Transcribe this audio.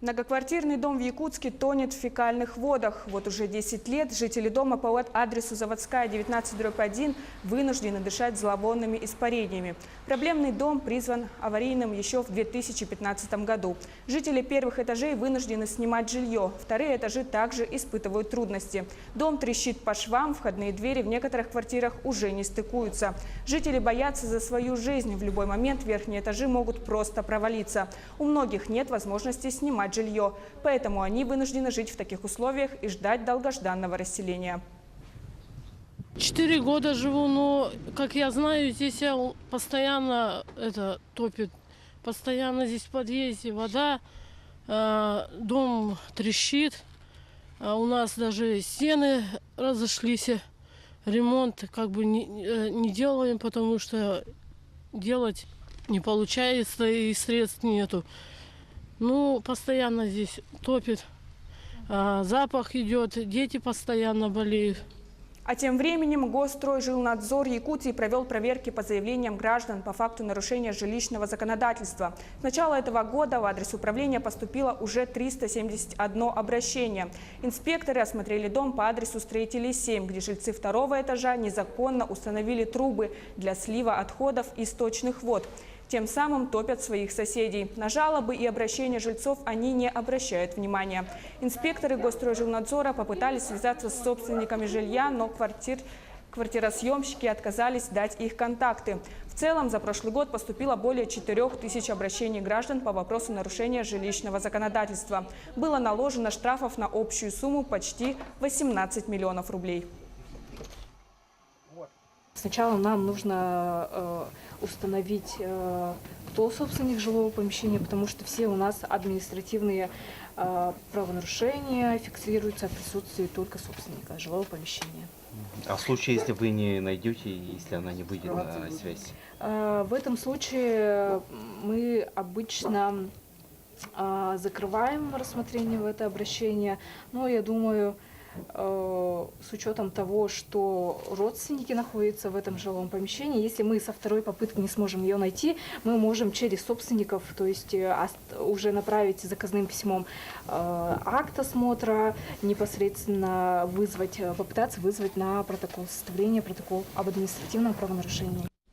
Многоквартирный дом в Якутске тонет в фекальных водах. Вот уже 10 лет жители дома по адресу Заводская, 19/1 вынуждены дышать зловонными испарениями. Проблемный дом призван аварийным еще в 2015 году. Жители первых этажей вынуждены снимать жилье. Вторые этажи также испытывают трудности. Дом трещит по швам, входные двери в некоторых квартирах уже не стыкуются. Жители боятся за свою жизнь. В любой момент верхние этажи могут просто провалиться. У многих нет возможности снимать жилье, поэтому они вынуждены жить в таких условиях и ждать долгожданного расселения. 4 года живу, но, как я знаю, здесь постоянно топит. Постоянно здесь в подъезде вода, дом трещит, у нас даже стены разошлись. Ремонт как бы не делаем, потому что делать не получается и средств нету. Ну, постоянно здесь топит, запах идет, дети постоянно болеют. А тем временем Госстройжилнадзор Якутии провел проверки по заявлениям граждан по факту нарушения жилищного законодательства. С начала этого года в адрес управления поступило уже 371 обращение. Инспекторы осмотрели дом по адресу Строителей 7, где жильцы второго этажа незаконно установили трубы для слива отходов и сточных вод. Тем самым топят своих соседей. На жалобы и обращения жильцов они не обращают внимания. Инспекторы Госстройжилнадзора попытались связаться с собственниками жилья, но квартиросъемщики отказались дать их контакты. В целом, за прошлый год поступило более 4000 обращений граждан по вопросу нарушения жилищного законодательства. Было наложено штрафов на общую сумму почти 18 миллионов рублей. Сначала нам нужно установить, кто собственник жилого помещения, потому что все у нас административные правонарушения фиксируются в присутствии только собственника жилого помещения. А в случае, если вы не найдете, если она не выйдет на связь? В этом случае мы обычно закрываем рассмотрение в это обращение, но я думаю, с учетом того, что родственники находятся в этом жилом помещении, если мы со второй попытки не сможем ее найти, мы можем через собственников, то есть уже направить заказным письмом акт осмотра, непосредственно попытаться вызвать на протокол, составление протокола об административном правонарушении.